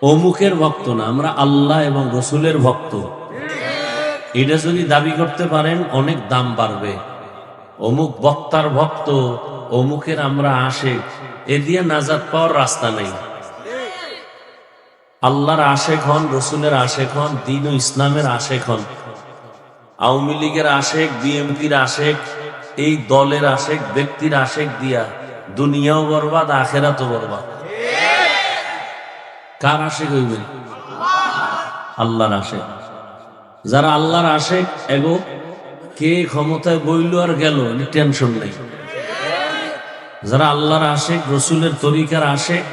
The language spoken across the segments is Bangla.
অমুকের ভক্ত না, আমরা আল্লাহ এবং রসুলের ভক্ত। এটা যদি দাবি করতে পারেন অনেক দাম বাড়বে। অমুক বক্তার ভক্ত, অমুকের আমরা আশেক, এ দিয়ে নাজাত পাওয়ার রাস্তা নেই। আল্লাহর আশেক হন, রসুলের আশেক হন, দ্বীন ও ইসলামের আশেক হন। আওয়ামী লীগের আশেক, বিএনপির আশেক, এই দলের আশেক, ব্যক্তির আশেক দিয়া দুনিয়াও বরবাদ, আখেরাতও বরবাদ। কার আশেক হইবেন? আল্লাহর আশেক। যারা আল্লাহর আশেক, এগো কে ক্ষমতায় বইল আর গেল, টেনশন নেই। যারা আল্লাহর আশেক, রসুলের তরিকার আশেক,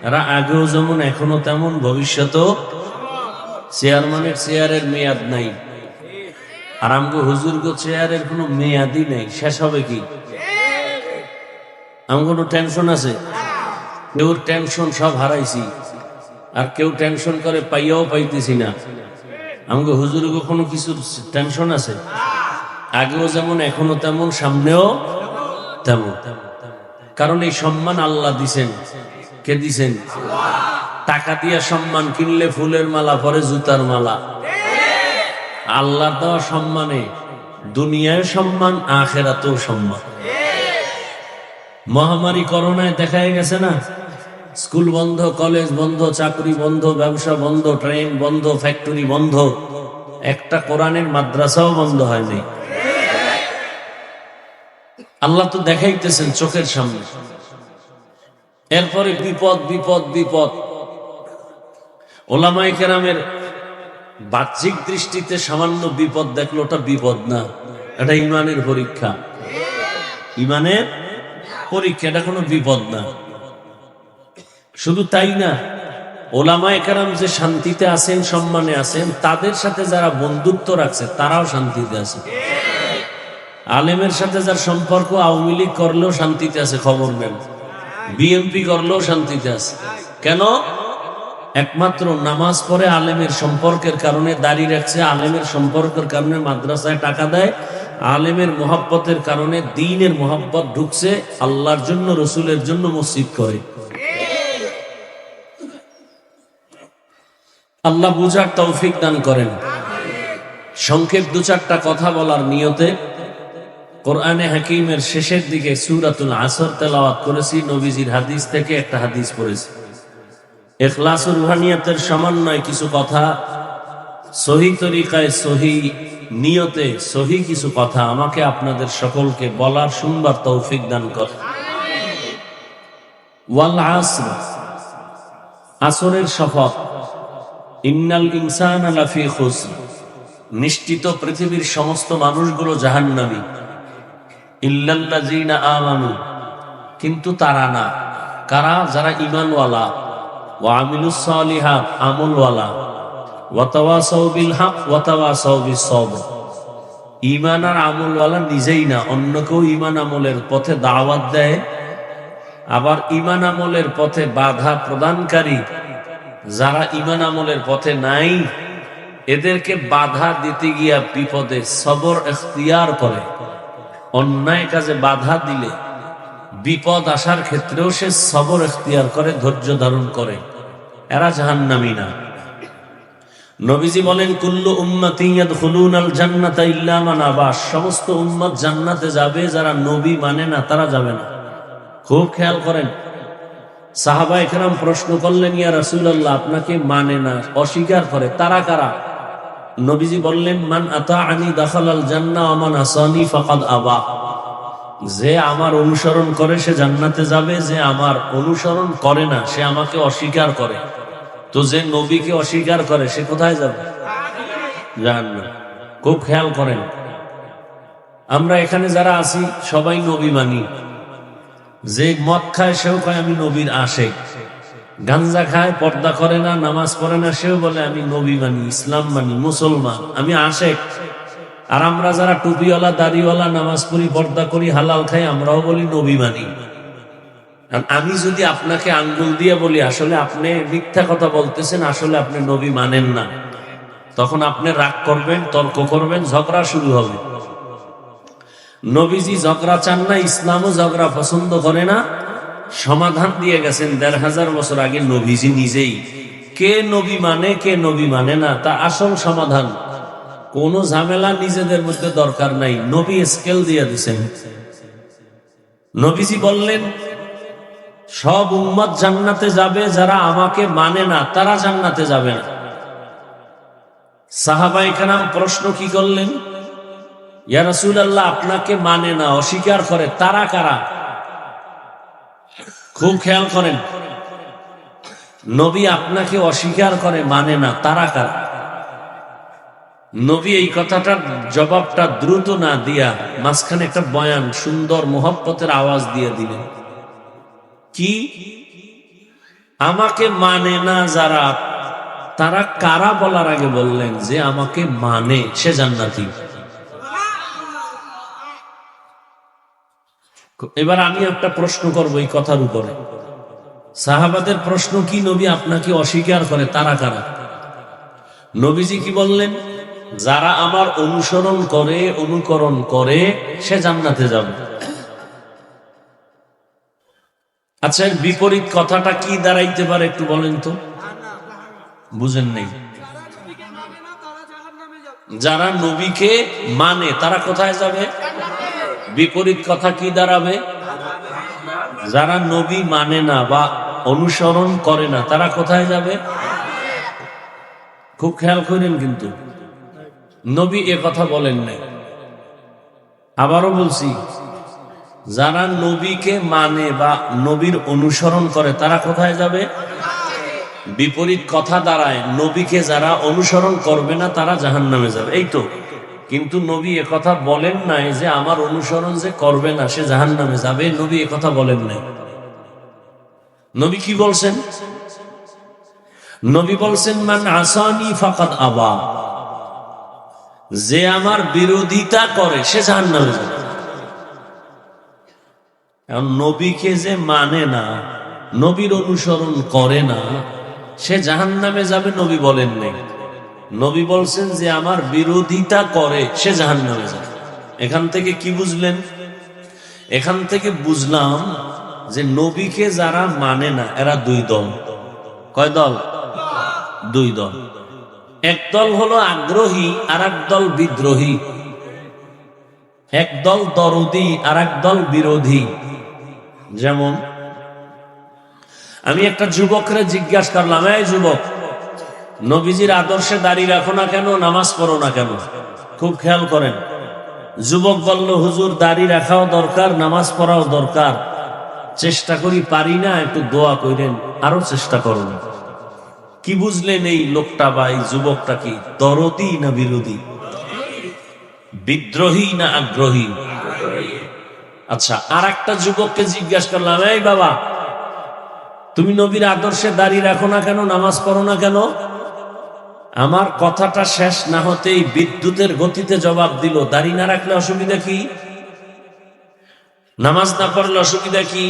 এরা আগেও যেমন এখনো তেমন, ভবিষ্যতেও। চেয়ারম্যানের চেয়ারের মেয়াদ নাই, আর আমগো হুজুরগো চেয়ারের কোনো মেয়াদই নেই, শেষ হবে কি? আমার কোনো টেনশন আছে? কেউ টেনশন সব হারাইছি, আর কেউ টেনশন করে পাইয়াও পাইতেছি না। আমগো হুজুরগো কোনো কিছু টেনশন আছে? আগেও যেমন এখনো তেমন, সামনেও তেমন। কারণ এই সম্মান আল্লাহ দিছেন। কে দিছেন? টাকা দিয়া সম্মান কিনলে ফুলের মালা, পরে জুতার মালা। আল্লাহর দেওয়া সম্মানে দুনিয়ায় সম্মান, আখেরাতেও সম্মান। মহামারী করোনায় দেখাই গেছে না, স্কুল বন্ধ, কলেজ বন্ধ, চাকরি বন্ধ, ব্যবসা বন্ধ, ট্রেন বন্ধ, ফ্যাক্টরি বন্ধ, একটা কোরআনের মাদ্রাসাও বন্ধ হয়নি। আল্লাহ তো দেখাইতেছেন চোখের সামনে। এরপরে বিপদ বিপদ বিপদ। ওলামায়ে কেরামের বাহ্যিক দৃষ্টিতে সামান্য বিপদ দেখলো, ওটা বিপদ না, এটা ইমানের পরীক্ষা। ইমানের পরীক্ষা, এটা কোনো বিপদ না। শুধু তাই না, ওলামায়ে কেরাম যে শান্তিতে আছেন, সম্মানে আছেন, তাদের সাথে যারা বন্ধুত্ব রাখছে তারাও শান্তিতে আছে। আলেমের সাথে যার সম্পর্ক, আওয়ামী লীগ করলেও শান্তিতে আছে, খবর নেন। বিএনপি করলেও শান্তিতে আছে। কেন? একমাত্র নামাজ পড়ে আলেমের সম্পর্কের কারণে, দাড়ি রাখছে আলেমের সম্পর্কের কারণে, মাদ্রাসায় টাকা দেয় আলেমের মোহাব্বতের কারণে, দ্বীনের মোহাব্বত ঢুকছে, আল্লাহর জন্য, রসুলের জন্য মসজিদ করে। আল্লাহ বুঝার তৌফিক দান করেন। সংক্ষেপ দু চারটা কথা বলার নিয়তে কোরআনে হাকিমের শেষের দিকে সূরাতুল আসর তেলাওয়াত করেছি। নবীজির হাদিস থেকে একটা হাদিস পড়েছি। ইখলাসুর রুহানিয়াতের সমন্বয় কিছু কথা, সহি তরিকায়, সহি নিয়তে, সহি কিছু কথা আমাকে আপনাদের সকলকে বলার, শুনবার তৌফিক দান করেন। ওয়াল আসর, আসরের শপথ। ইন্নাল ইনসানা লাফি খুসর, নিশ্চিত পৃথিবীর সমস্ত মানুষগুলো জাহান্নামী। ইল্লাল্লাযীনা আমানু, কিন্তু তারা না। কারা? যারা ঈমানওয়ালা। ওয়া আমিলুস সালিহাত, আমলওয়ালা। ওয়া তাওয়াসাউ বিল হক ওয়া তাওয়াসাউ বিস সবর। ঈমান আর আমলওয়ালা নিজেই না, অন্যকেও ঈমান আমলের পথে দাওয়াত দেয়। আবার ঈমান আমলের পথে বাধা প্রদানকারী যারা ঈমান আমলের পথে নাই, এদেরকে বাধা দিতে গিয়া বিপদে সবর ইখতিয়ার করে। অন্যায় কাজে বাধা দিলে, বিপদ আসার ক্ষেত্রেও সে সবর ইখতিয়ার করে, ধৈর্য ধারণ করে। এরা জাহান্নামী না। নবীজি বলেন, কুল্লু উম্মতি ইয়াদখুলুনাল জান্নাতা ইল্লা মান আবা, সমস্ত উম্মত জান্নাতে যাবে, যারা নবী মানে না তারা যাবে না। খুব খেয়াল করেন। সাহাবায়ে কেরাম প্রশ্ন করলেন, ইয়া রাসূলুল্লাহ, আপনাকে মানে না, অস্বীকার করে, তারা কারা? নবীজি বললেন, মান আতাআনি দাখালাল জান্নাহ ওয়া মান আসানি ফাকাদ আবা। যে আমার অনুসরণ করে সে জান্নাতে যাবে, যে আমার অনুসরণ করে না সে আমাকে অস্বীকার করে। তো যে নবীকে অস্বীকার করে সে কোথায় যাবে? জাহান্নাম। খুব খেয়াল করেন। আমরা এখানে যারা আছি সবাই নবী মানি। যে মদ খায় সেও কয় আমি নবীর আশেক। গাঞ্জা খায়, পর্দা করে না, নামাজ পড়ে না, সেও বলে আমি নবী মানি, ইসলাম মানি, মুসলমান, আমি আশেক। আর আমরা যারা টুপিওয়ালা, দাড়িওয়ালা, নামাজ পড়ি, পর্দা করি, হালাল খাই, আমরাও বলি নবী মানি। আমি যদি আপনাকে আঙ্গুল দিয়ে বলি আসলে আপনি মিথ্যা কথা বলতেছেন, আসলে আপনি নবী মানেন না, তখন আপনি রাগ করবেন, তর্ক করবেন, ঝগড়া শুরু হবে। নবীজি ঝগড়া চান না, ইসলামও ঝগড়া পছন্দ করে না। সমাধান দিয়ে গেছেন ১৫০০ বছর আগে নবীজি নিজেই। কে নবী মানে কে নবী মানে না তা আসল সমাধান। কোন ঝামেলা নিজেদের মধ্যে দরকার নাই, নবী স্কেল দিয়ে দিছেন। নবীজি বললেন সব উম্মত জান্নাতে যাবে, যারা আমাকে মানে না তারা জান্নাতে যাবে না। সাহাবায়ে কেরাম প্রশ্ন কি করলেন, ইয়া রাসূলুল্লাহ আপনাকে মানে না, অস্বীকার করে, তারা কারা? খুব খেয়াল করেন, নবী আপনাকে অস্বীকার করে, মানে না, তারা কারা? নবী এই কথাটার জবাবটা দ্রুত না দিয়া মাঝখানে একটা বয়ান, সুন্দর মোহব্বতের আওয়াজ দিয়ে দিলেন। কি? আমাকে মানে না যারা, তারা কারা বলার আগে বললেন যে আমাকে মানে সে জান্নাতি। এবার আমি একটা প্রশ্ন করব এই কথার উপরে। সাহাবাদের প্রশ্ন কি, নবী আপনাকে অস্বীকার করে, তারা কারা? নবীজি কি বললেন, যারা আমার অনুসরণ করে, অনুকরণ করে, সে জান্নাতে যাবে। আচ্ছা, বিপরীত কথাটা কি দাঁড়াইতে পারে একটু বলেন তো? বুঝেন নেই? যারা নবীকে মানে তারা কোথায় যাবে? বিপরীত কথা কি দাঁড়াবে? যারা নবী মানে না বা অনুসরণ করে না তারা কোথায় যাবে? খুব খেয়াল করেন, কিন্তু নবী এ কথা বলেন নাই। আবারও বলছি, যারা নবীকে মানে বা নবীর অনুসরণ করে তারা কোথায় যাবে? বিপরীত কথা দাঁড়ায়, নবীকে যারা অনুসরণ করবে না তারা জাহান্নামে যাবে, এই তো। কিন্তু নবী এ কথা বলেন নাই যে আমার অনুসরণ যে করবে না সে জাহান্নামে যাবে, নবী এ কথা বলেন নাই। নবী কি বলছেন? নবী বলছেন মান আসানি ফাকাদ আবা, যে আমার বিরোধিতা করে সে জাহান্নামে যাবে। এখন নবীকে যে মানে না, নবীর অনুসরণ করে না, সে জাহান্নামে যাবে, নবী বলেন নাই। নবী বলছেন যে আমার বিরোধিতা করে সে জাহান্নামে যাবে। এখান থেকে কি বুঝলেন? এখান থেকে বুঝলাম যে নবীকে যারা মানে না এরা দুই দল। কয় দল? দুই দল। এক দল হলো আগ্রহী, আর এক দল বিদ্রোহী। এক দল দরদি, আর এক দল বিরোধী। যেমন আমি একটা যুবকরে জিজ্ঞাসা করলাম, এই যুবক, নবীজির আদর্শে দাঁড়িয়ে রাখো না কেন, নামাজ পড়ো না কেন? খুব খেয়াল করেন। যুবক বলল, হুজুর দাঁড়িয়ে রাখাও দরকার, নামাজ পড়াও দরকার, চেষ্টা করি, পারি না, একটু দোয়া করেন। আরো চেষ্টা করুন। কি বুঝলেন এই লোকটা বা এই যুবকটা কি দরদি না বিরোধী? বিদ্রোহী না আগ্রহী? আচ্ছা, আর একটা যুবককে জিজ্ঞাসা করলাম, এই বাবা, তুমি নবীর আদর্শে দাঁড়িয়ে রাখো না কেন, নামাজ পড়ো না কেন? আমার কথাটা শেষ না হতেই বিদ্যুতের গতিতে জবাব দিল, দাঁড়িয়ে না রাখলে অসুবিধা কি? নামাজ না পড়লে অসুবিধা কি?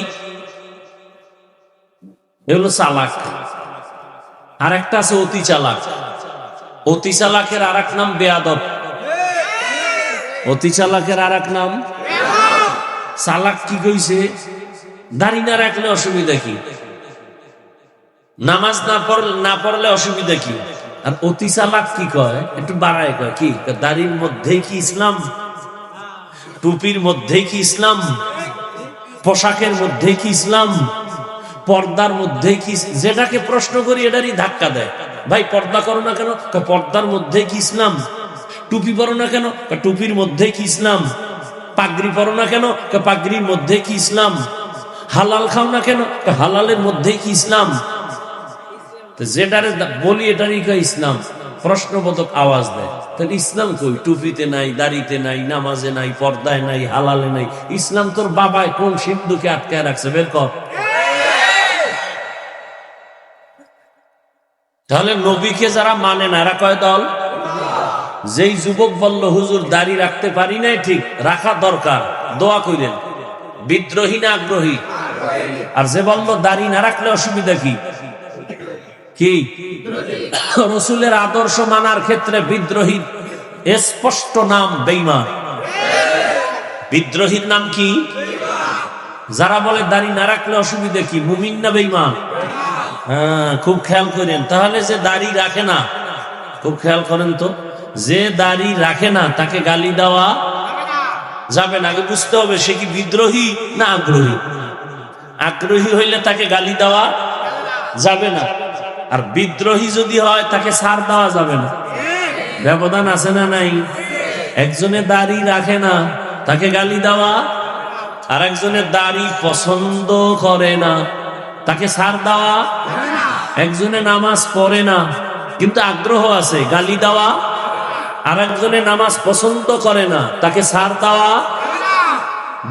এগুলো চালাক। আর একটা আছে অতি চালাক। অতি চালাকের আর এক নাম বেয়াদব। অতি চালাকের আর এক নাম চালাক। কি কইছে? দাঁড়িয়ে না রাখলে অসুবিধা কি? নামাজ না পড়লে অসুবিধা কি? আর অতি চালাক কি কয়, একটু বাড়ায় কয়, কি দাড়ির মধ্যেই কি ইসলাম? টুপির মধ্যেই কি ইসলাম? পোশাকের মধ্যেই কি ইসলাম? পর্দার মধ্যেই কি? যেটাকে প্রশ্ন করি এটারই ধাক্কা দেয়। ভাই পর্দা করো না কেন? পর্দার মধ্যেই কি ইসলাম? টুপি পরো না কেন? টুপির মধ্যেই কি ইসলাম? পাগড়ি পরো না কেন? পাগড়ির মধ্যে কি ইসলাম? হালাল খাও না কেন? হালালের মধ্যেই কি ইসলাম? যেটারে বলি এটারই কয় ইসলাম। প্রশ্নবোধক আওয়াজ দেয়। তাহলে ইসলাম কই? টুপিতে নাই, দাড়িতে নাই, নামাজে নাই, পর্দায় নাই, হালালে নাই। ইসলাম তোর বাবায় কোন সিন্ধুকে আটকায় রাখছে? বের কর। তাহলে নবীকে যারা মানে না এরা কয় দল? যেই যুবক বলল, হুজুর দাড়ি রাখতে পারি নাই, ঠিক রাখা দরকার, দোয়া কইলেন, বিদ্রোহী না আগ্রহী? আর যে বলল দাড়ি না রাখলে অসুবিধা কি? কি? রসুলের আদর্শ মানার ক্ষেত্রে বিদ্রোহী স্পষ্ট নাম বেঈমান। বিদ্রোহীর নাম কি? যারা বলে দাড়ি না রাখলে অসুবিধা কি, মুমিন না বেঈমান? হ্যাঁ, খুব খেয়াল করেন। তাহলে যে দাড়ি রাখে না, খুব খেয়াল করেন তো, যে দাড়ি রাখে না তাকে গালি দেওয়া যাবে না। আগে বুঝতে হবে সে কি বিদ্রোহী না আগ্রহী। আগ্রহী হইলে তাকে গালি দেওয়া যাবে না, আর বিদ্রোহী যদি হয় তাকে ছাড় দেওয়া যাবে না। ব্যবধান আছে না নাই? একজনে দাড়ি রাখে না তাকে গালি দেওয়া, আর একজনের দাড়ি পছন্দ করে না তাকে ছাড় দেওয়া। একজনে নামাজ পড়ে না কিন্তু আগ্রহ আছে, গালি দেওয়া। আর একজনে নামাজ পছন্দ করে না তাকে ছাড় দেওয়া।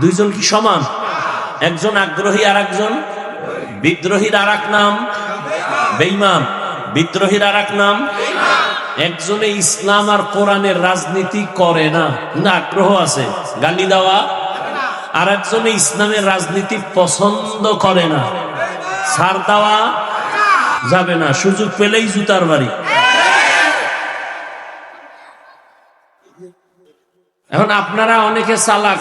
দুইজন কি সমান? একজন আগ্রহী আর একজন বিদ্রোহীর আর এক নাম বেঈমান। বিদ্রোহীর আর এক নাম। একজনে ইসলাম আর কোরআনের রাজনীতি করে না কিন্তু আগ্রহ আছে, গালি দেওয়া। আর একজনে ইসলামের রাজনীতি পছন্দ করে না, ছাড় দেওয়া যাবে না। সুযোগ পেলেই জুতার বাড়ি। এখন আপনারা অনেকে চালাক,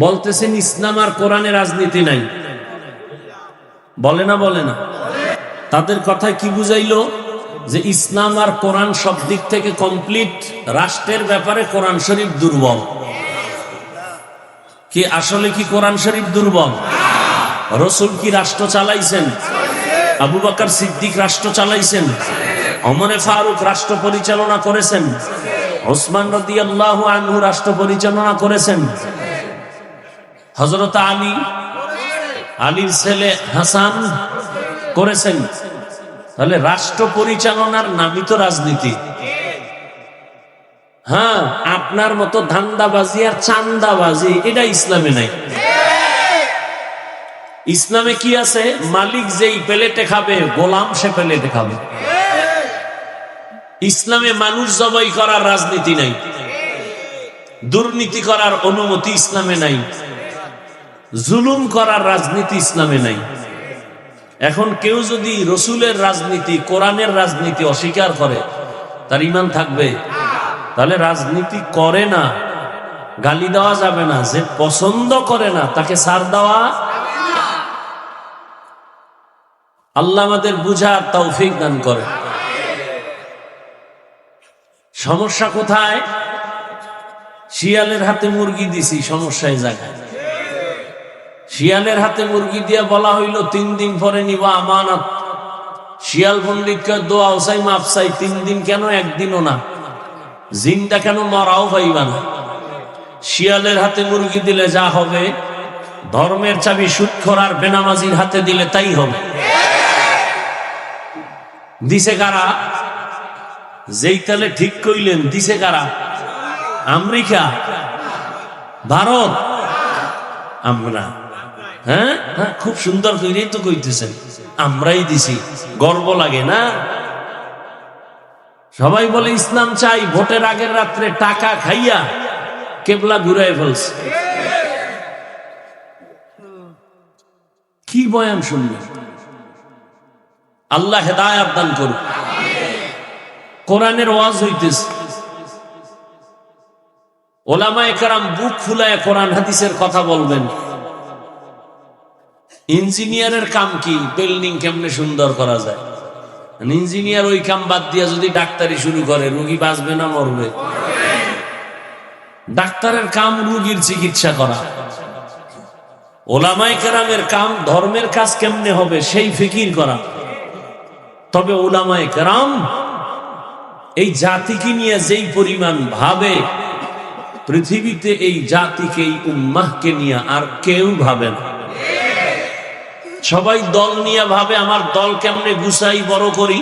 বলতেছেন ইসলাম আর কোরআনে রাজনীতি নাই। বলে না? বলে না? তাদের কথায় কি বুঝাইলো? যে ইসলাম আর কোরআন সব দিক থেকে কমপ্লিট, রাষ্ট্রের ব্যাপারে কোরআন শরীফ দুর্বল। কি আসলে কি কোরআন শরীফ দুর্বল? রসুল কি রাষ্ট্র চালাইছেন? আবু বকর সিদ্দিক রাষ্ট্র চালাইছেন? ওমরে ফারুক রাষ্ট্র পরিচালনা করেছেন? ওসমান রাদিয়াল্লাহু আনহু রাষ্ট্র পরিচালনা করেছেন? হযরত আলীর ছেলে হাসান করেছেন? তাহলে রাষ্ট্র পরিচালনার নামই তো রাজনীতি। হ্যাঁ, আপনার মতো ধান্দাবাজি আর চান্দাবাজি এটা ইসলামে নাই। ইসলামে কি আছে? মালিক যেই প্লেটে খাবে গোলাম সে প্লেটে খাবে। ইসলামে মানুষ জবাই করার রাজনীতি নাই, দুর্নীতি করার অনুমতি ইসলামে নাই, জুলুম করার রাজনীতি ইসলামে নাই। এখন কেউ যদি রসুলের রাজনীতি, কোরআনের রাজনীতি অস্বীকার করে তার ঈমান থাকবে? তাহলে রাজনীতি করে না, গালি দেওয়া যাবে না। যে পছন্দ করে না তাকে ছাড় দেওয়া। আল্লাহ আমাদের বুঝার তৌফিক দান করে। সমস্যা কোথায়? শিয়ালের হাতে মুরগি দিছি, সমস্যায় জায়গায়। শিয়ালের হাতে মুরগি দিয়ে বলা হইল 3 দিন পরে নিবা আমানত। শিয়াল পণ্ডিতকে দোয়া চাই, মাপ চাই। 3 দিন কেন? একদিনও না। জিনটা কেন? মরাও পাইবা না। শিয়ালের হাতে মুরগি দিলে যা হবে, ধর্মের চাবি সুদখোর আর বেনামাজির হাতে দিলে তাই হবে। দিছে কারা? যেই তালে ঠিক কইলেন দিছে কারা? আমেরিকা, ভারত, আমরা। হ্যাঁ, খুব সুন্দর কইরেই তো কইতেছেন, আমরাই দিছি। গর্ব লাগে না? সবাই বলে ইসলাম চাই, ভোটের আগের রাত্রে টাকা খাইয়া কেবলা ঘুরাই ফেলছে। কি বয়ান শুনবে? আল্লাহ হেদায়েত দান করুন। কোরআনের ওয়াজ হইতেছে, ওলামায়ে কেরাম বুক ফুলায় কোরআন হাদিসের কথা বলবেন। ইঞ্জিনিয়ারের কাম কি? বিল্ডিং কেমনে সুন্দর করা যায়। ইঞ্জিনিয়ার ওই কাম বাদ দিয়া যদি ডাক্তারি শুরু করে, রোগী বাঁচবে না মরবে? ডাক্তারের কাম রোগীর চিকিৎসা করা। ওলামায়ে কেরামের কাম ধর্মের কাজ কেমনে হবে সেই ফিকির করা। তবে ওলামায়ে কেরাম এই জাতিকে নিয়ে যেই পরিমাণ ভাবে, পৃথিবীতে এই জাতিকে, এই উম্মাহকে নিয়ে আর কেউ ভাবে না। সবাই দল নিয়ে ভাবে, আমার দল কেমনে গুছাই বড় করি।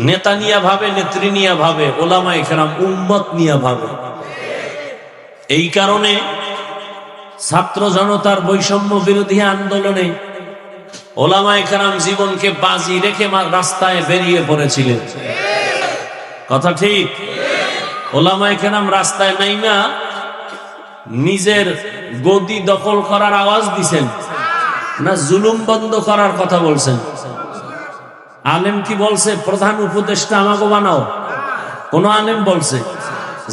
নেতা নিয়ে ভাবে, নেত্রী নিয়ে ভাবে। ওলামায়ে কেরাম উম্মত নিয়ে ভাবে। এই কারণে ছাত্র জনতার বৈষম্য বিরোধী আন্দোলনে ওলামায়ে কেরাম জীবনকে বাজি রেখে রাস্তায় বেরিয়ে পড়েছিলেন। কথা ঠিক? ওলামায়ে কেরাম রাস্তায় নাইমা নিজের গদি দখল করার আওয়াজ দিছেন না জুলুম বন্ধ করার কথা বলছেন? আলেম কি বলছে প্রধান উপদেষ্টা আমাকে বানাও? কোন আলেম বলছে?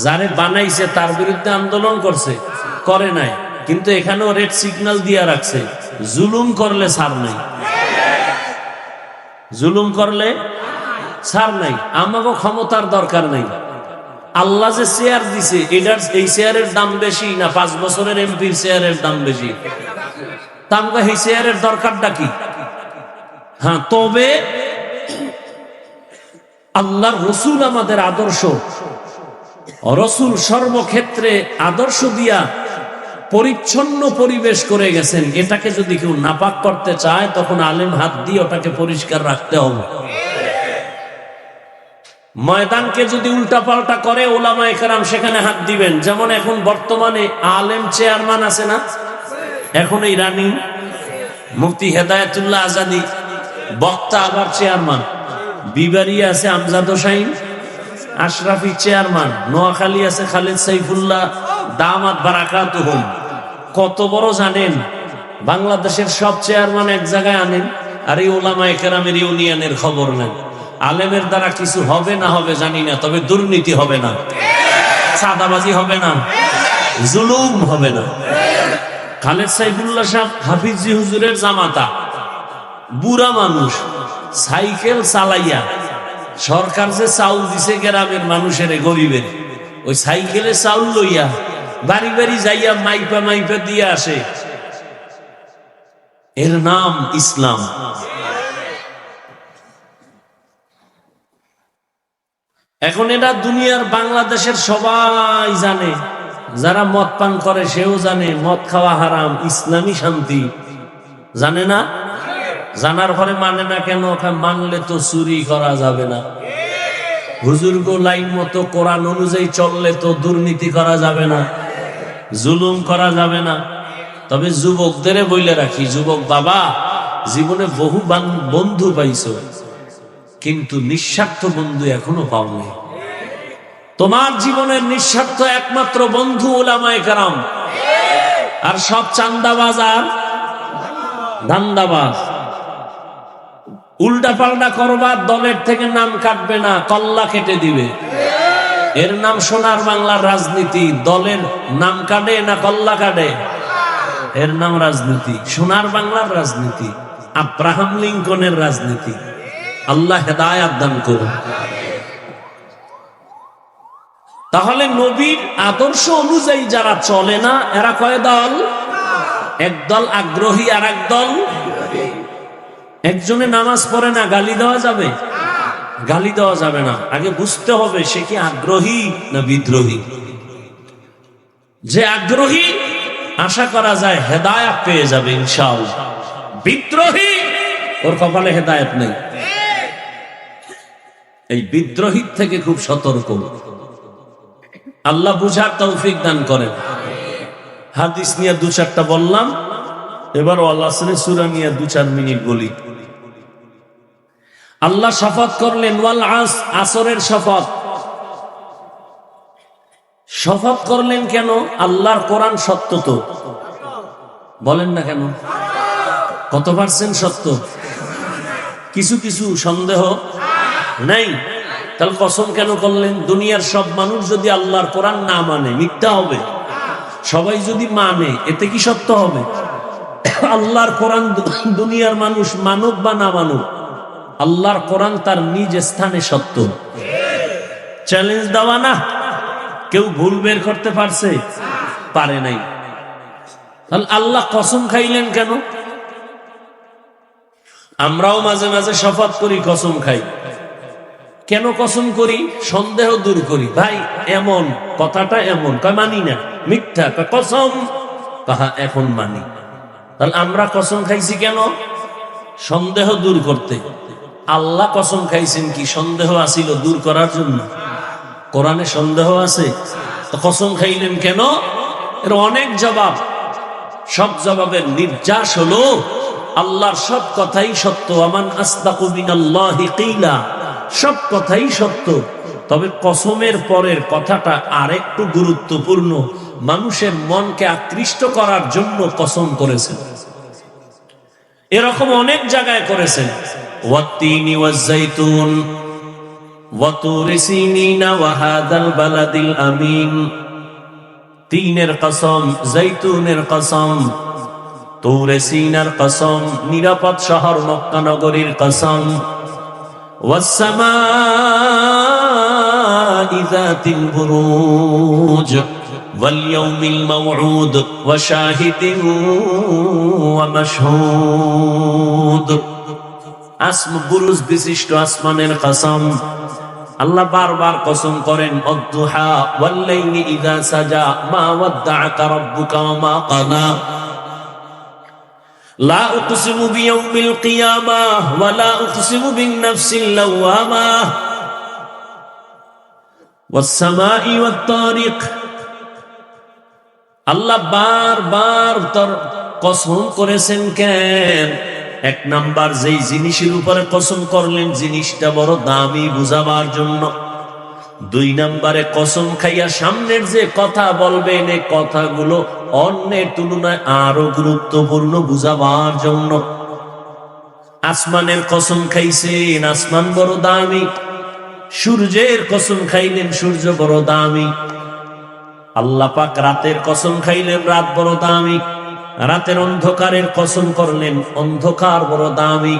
যারে বানাইছে তার বিরুদ্ধে আন্দোলন করছে? করে নাই। কিন্তু এখানেও রেড সিগন্যাল দিয়া রাখছে, জুলুম করলে ছাড় নাই। জুলুম করলে ছাড় নাই। আমাকে ক্ষমতার দরকার নাই। আল্লাহ যে চেয়ার দিছে, এটার এই চেয়ারের দাম বেশি না 5 বছরের এমপির চেয়ারের দাম বেশি? তা আমাকে এই চেয়ারের দরকারটা কি? হ্যাঁ, তবে আল্লাহর রসুল আমাদের আদর্শ। রসুল সর্বক্ষেত্রে আদর্শ দিয়া পরিচ্ছন্ন পরিবেশ করে গেছেন। এটাকে যদি কেউ নাপাক করতে চায়, তখন আলেম হাত দিয়ে ওটাকে পরিষ্কার রাখতে হবে। ময়দানকে যদি উল্টা পাল্টা করে, ওলামায়ে কেরাম সেখানে হাত দিবেন। যেমন এখন বর্তমানে আলেম চেয়ারম্যান আছে না, এখন এই রানী মুফতি হেদায়েতুল্লাহ আজাদি বক্তা আবার চেয়ারম্যান। বিবাড়িয়া আছে আমজাদ হোসাইন আশরাফি চেয়ারম্যান। নোয়াখালী আছে খালেদ সাইফুল্লাহ দামাত বারাকাতুহুম। কত বড় জানেন? বাংলাদেশের সব চেয়ারম্যান এক জায়গায় আনেন, আর এই ওলামায়ে কেরামের ইউনিয়নের খবর নেন। আলেমের দ্বারা কিছু হবে না হবে জানি না, তবে দুর্নীতি হবে না, চাঁদাবাজি হবে না, জুলুম হবে না। খালেদ সাইফুল্লাহ সাহেব হাফিজি হুজুরের জামাতা, বুড়া মানুষ, সাইকেল চালাইয়া সরকার যে চাউল দিছে গ্রামের মানুষের, গরিবের, ওই সাইকেলে চাউল লইয়া বাড়ি বাড়ি যাইয়া মাইপা মাইপা দিয়ে আসে। এর নাম ইসলাম। এখন এটা দুনিয়ার বাংলাদেশের সবাই জানে। যারা মদ পান করে সেও জানে মদ খাওয়া হারাম, ইসলামী শান্তি। জানে না? জানার পরে মানে না কেন? মানলে তো চুরি করা যাবে না, হুজুরগো লাইন মতো কোরআন অনুযায়ী চললে তো দুর্নীতি করা যাবে না, জুলুম করা যাবে না। তবে যুবকদের বইলে রাখি, যুবক বাবা, জীবনে বহু বন্ধু পাইছো, কিন্তু নিঃস্বার্থ বন্ধু এখনো পাওনি। তোমার জীবনের নিঃস্বার্থ একমাত্র বন্ধু উলামায়ে কেরাম। আর সব চান্দাবাজ আর ধান্দাবাজ। উল্টা পাল্টা করবা, দলের থেকে নাম কাটবে না, কল্লা কেটে দিবে। এর নাম সোনার বাংলার রাজনীতি। দলের নাম কাটে না কল্লা কাটে, এর নাম রাজনীতি। সোনার বাংলার রাজনীতি, আব্রাহাম লিঙ্কনের রাজনীতি। আল্লাহ হেদায়েত দান করুন। তাহলে নবীর আদর্শ অনুযায়ী যারা চলে না, এরা কয় দল? একদল আগ্রহী আর একদল। একজনে নামাজ পড়ে না, গালি দেওয়া যাবে? গালি দেওয়া যাবে না। আগে বুঝতে হবে সে কি আগ্রহী না বিদ্রোহী। যে আগ্রহী আশা করা যায় হেদায়েত পেয়ে যাবে ইনশাআল্লাহ। বিদ্রোহী, ওর কপালে হেদায়েত নেই। এই বিদ্রোহীর থেকে খুব সতর্ক। আল্লাহ বুঝার তৌফিক দান করেন। হাদিস নিয়ে 2-4টা বললাম, এবার ওয়াল আসরের সূরা নিয়ে 2-4 মিনিট বলি। আল্লাহ শপথ করলেন ওয়াল আসরের শপথ। শপথ করলেন কেন? আল্লাহর কোরআন সত্য তো, বলেন না কেন? কত পার্সেন্ট সত্য? কিছু কিছু সন্দেহ নাই। তাহলে কসম কেন করলেন? দুনিয়ার সব মানুষ যদি আল্লাহর কোরআন না মানে মিথ্যা হবে, সবাই যদি মানে এতে কি সত্য হবে? আল্লাহর কোরআন দুনিয়ার মানুষ মানুক বা না মানুক, আল্লাহর কোরআন তার নিজ স্থানে সত্য। চ্যালেঞ্জ দেওয়া না, কেউ ভুল বের করতে পারছে? পারে নাই। তাহলে আল্লাহ কসম খাইলেন কেন? আমরাও মাঝে মাঝে শপথ করি, কসম খাই। কেন কসম করি? সন্দেহ দূর করি। ভাই এমন কথাটা এমন, কয় মানি না, মিথ্যা, কয় কসম, কাহা এখন মানি। তাহলে আমরা কসম খাইছি কেন? সন্দেহ দূর করতে। আল্লাহ কসম খাইছেন কি সন্দেহ আসিল দূর করার জন্য? কোরআনে সন্দেহ আছে, তো কসম খাইলেন কেন? এর অনেক জবাব। সব জবাবের নির্যাস হলো আল্লাহর সব কথাই সত্য। আমান আসদাকু মিনাল্লাহি কিলা, সব কথাই সত্য। তবে কসমের পরের কথাটা আরেকটু গুরুত্বপূর্ণ। মানুষের মনকে আকৃষ্ট করার জন্য কসম করেছেন। এরকম অনেক জায়গায় করেছেন। ওয়াত্তিনি ওয়াজ-যাইতুন ওয়া তুরি সিনিনা ওয়া হাদাল বালাদিল আমিন। তিনের কসম, যাইতুনের কসম, তুরে সিনার কসম, নিরাপদ শহর মক্কা নগরীর কসম। ওয়াস-সামাই যাতিল বুরুজ ওয়াল ইয়াউমিল মাউউদ ওয়া শাহিদিন ওয়া মাশহুদ। বুরুজ বিশিষ্ট আসমানের কসম। আল্লাহ বারবার কসম করেন, অদ্দুহা ওয়াল লাইলি ইযা সাজা মা ওয়াদ্দাআকা রাব্বুকা ওয়া মা ক্বালা। লা উকসিমু বিয়াউমিল কিয়ামাহ ওয়া লা উকসিমু বিন নাফসিল লাওয়ামাহ ওয়াস সামাই ওয়াত তারিক। আল্লাহ বারবার তার কসম করেছেন কেন? এক নাম্বার যেই জিনিসের উপরে কসম করলেন জিনিসটা বড় দামি বুঝাবার জন্য। দুই নাম্বারে কসম খাইয়া সামনের যে কথা বলবেন এই কথাগুলো অন্যের তুলনায় আরো গুরুত্বপূর্ণ বুঝাবার জন্য। আসমানের কসম খাইছেন, আসমান বড় দামি। সূর্যের কসম খাইলেন, সূর্য বড় দামি। আল্লাহ পাক রাতের কসম খাইলেন, রাত বড় দামি। রাতের অন্ধকারের কসম করলেন, অন্ধকার বড় দামি।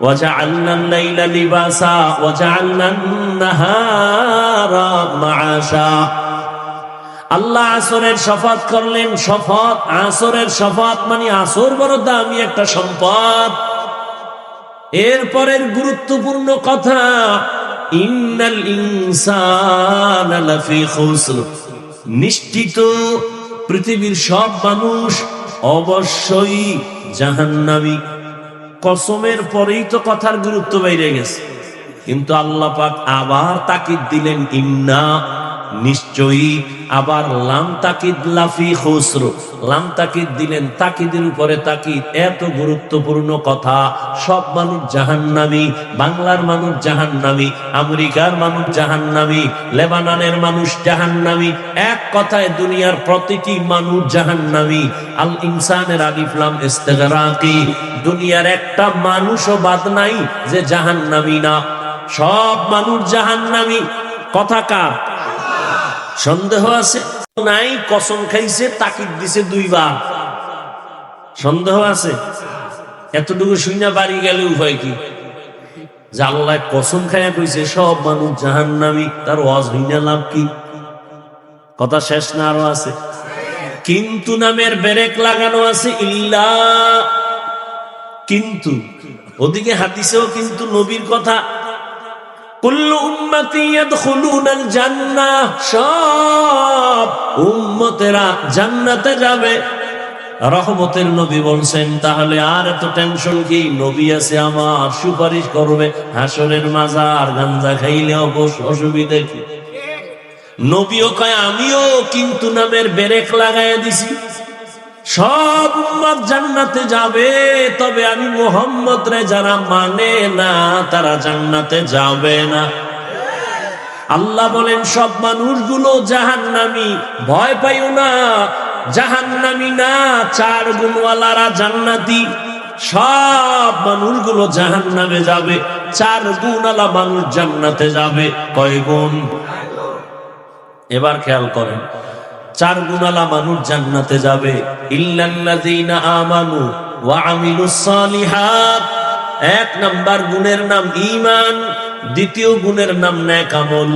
ওয়াজআলনাল লাইলা লিবাসা ওয়াজআলনান নাহারা মাআশা। আল্লাহ আসরের শপথ করলেন, শপথ আসরের শপথ মানে আসর বড় দামি একটা সম্পদ। এরপরের গুরুত্বপূর্ণ কথা, ইন্নাল ইনসানা লাফি খুসর। নিশ্চিত পৃথিবীর সব মানুষ অবশ্যই জাহান্নামী। কসমের পরেই তো কথার গুরুত্ব বেড়ে গেছে, কিন্তু আল্লাহ পাক আবার তাকিদ দিলেন, ইন্না নিশ্চয়ই। আবার লাম তাকিদ লাফি খুসর, লাম তাকিদ দিলেন, তাকিদের উপরে তাকিদ। এত গুরুত্বপূর্ণ কথা। সব মানুষ জাহান্নামী। বাংলার মানুষ জাহান্নামী, আমেরিকার মানুষ জাহান্নামী, লেবাননের মানুষ জাহান্নামী। এক কথায় দুনিয়ার প্রতিটি মানুষ জাহান্নামী। আল ইনসানের আলিফ লাম ইস্তিগরাকি। দুনিয়ার একটা মানুষও বাদ নাই যে জাহান্নামী না। সব মানুষ জাহান্নামী। কথা কার? সন্দেহ আছে? নাই। কসম খাইছে, তাকিদ দিছে দুইবার। সন্দেহ আছে? এতটুকু শুনে বাড়ি গেলে উপায় কি? যে আল্লাহ কসম খাইয়া কইছে সব মানুষ জাহান্নামী, তার ওয়াজ হইনা লাভ কি? কথা শেষ না? আরো আছে। কিন্তু নামের ব্রেক লাগানো আছে। ইল্লা, কিন্তু। ওদিকে হাদিসেও কিন্তু নবীর কথা, কুল্লু উম্মতি ইয়াদখুলুনাল জান্নাহ। সব উম্মতেরা জান্নাতে যাবে। রহমতের নবী বলছেন, তাহলে আর এত টেনশন কি? নবী আছে আমার, সুপারিশ করবে হাসরের মাজার। গাঞ্জা খাইলে অসুবিধা কি? নবীও কয় আমিও কিন্তু নামের ব্রেক লাগাইয়া দিছি। সব উম্মত জান্নাতে যাবে, তবে আমি মুহাম্মদ রে যারা মানে না তারা জান্নাতে যাবে না। আল্লাহ বলেন সব মানুষগুলো জাহান্নামী। ভয় পাইও না, জাহান্নামী না, 4 গুণওয়ালারা জান্নাতি। সব মানুষগুলো জাহান্নামে যাবে, 4 গুণওয়ালা মানুষ জান্নাতে যাবে। কয় গুণ? এবার খেয়াল করেন, 4 গুণওয়ালা মানুষ জান্নাতে যাবে। ইল্লাল্লাযীনা আমানু ওয়া আমিলুস সালিহাত। 1 নাম্বার গুণের নাম ঈমান, দ্বিতীয় গুণের নাম নেক আমল।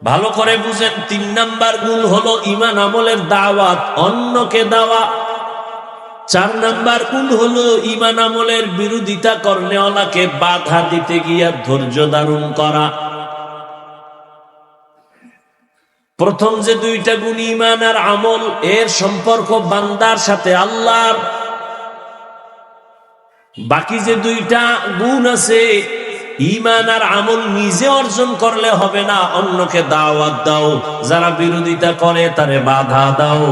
ভালো করে বুঝেন, 3 নাম্বার গুণ হলো ঈমান আমলের দাওয়াত, অন্যকে দেওয়া। 4 নাম্বার গুণ হলো ঈমান আমলের বিরোধিতা করলে ওনাকে বাধা দিতে গিয়া ধৈর্য ধারণ করা। প্রথম যে 2টা গুণ ঈমান আর আমল, এর সম্পর্ক বান্দার সাথে আল্লাহর। বাকি যে 2টা গুণ আছে, ঈমান আর আমল নিজে অর্জন করলে হবে না, অন্যকে দাওয়াত দাও, যারা বিরোধিতা করে তারে বাধা দাও।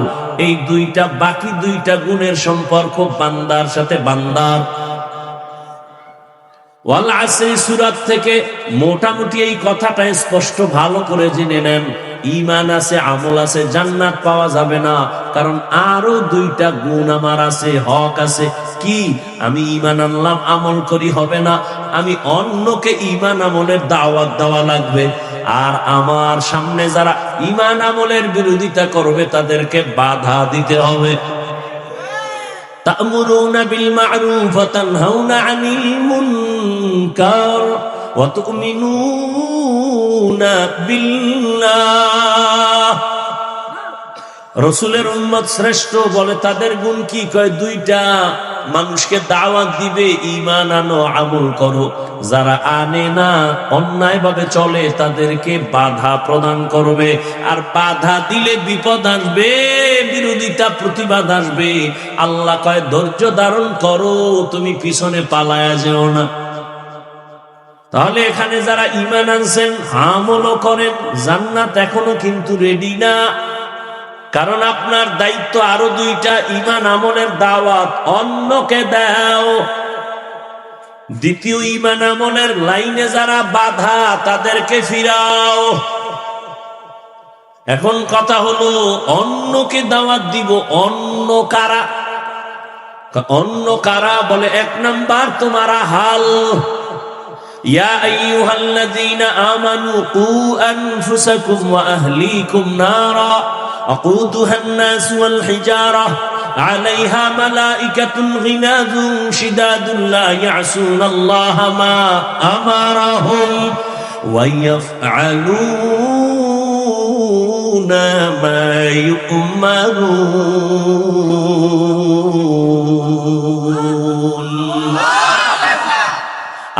এই 2টা, বাকি 2টা গুণের সম্পর্ক বান্দার সাথে বান্দার। ওয়াল আসরি সূরা থেকে মোটামুটি এই কথাটা স্পষ্ট ভালো করে জেনে নেন। ঈমান আছে, আমল আছে, জান্নাত পাওয়া যাবে না, কারণ আরো 2টা গুণ আমার আছে, হক আছে। কি? আমি ঈমান আনলাম, আমল করি হবে না, আমি অন্যকে ঈমান আমলের দাওয়াত দেওয়া লাগবে। আর আমার সামনে যারা ঈমান আমলের বিরোধিতা করবে তাদেরকে বাধা দিতে হবে। তা'মুরুনা বিল মা'রুফ ওয়া তানহাউনা আনিল মুনকার ওয়া তু'মিনুনা বিল্লাহ। রাসূলের উম্মত শ্রেষ্ঠ বলে তাদের গুণ কি? কয় দুইটা, মানুষকে দাওয়াত দিবে ঈমান আনো আমল করো, যারা আনে না অন্যায় ভাবে চলে তাদেরকে বাধা প্রদান করবে, আর বাধা দিলে বিপদ আসবে, বিরোধিতা প্রতিবাদ আসবে। আল্লাহ কয় ধৈর্য ধারণ করো, তুমি পিছনে পালায়া যেও না। তাহলে এখানে যারা ঈমান আনছেন আমলও করেন, জান্নাত এখনো কিন্তু রেডি না। কারণ আপনার দায়িত্ব আরো দুইটা, ঈমান আমলের দাওয়াত অন্যকে দাও। দ্বিতীয়, ঈমান আমলের লাইনে যারা বাধা তাদেরকে ফিরাও। এখন কথা হলো অন্যকে দাওয়াত দিব, অন্য কারা? অন্য কারা বলে এক নাম্বার তোমার আহাল। ইয়া আইয়ুহাল্লাযীনা আমানু কু আনফুসাকুম ওয়া আহলীকুম নারা وقودها الناس والحجارة عليها ملائكة غلاظ شداد لا يعصون الله ما أمرهم ويفعلون ما يؤمرون।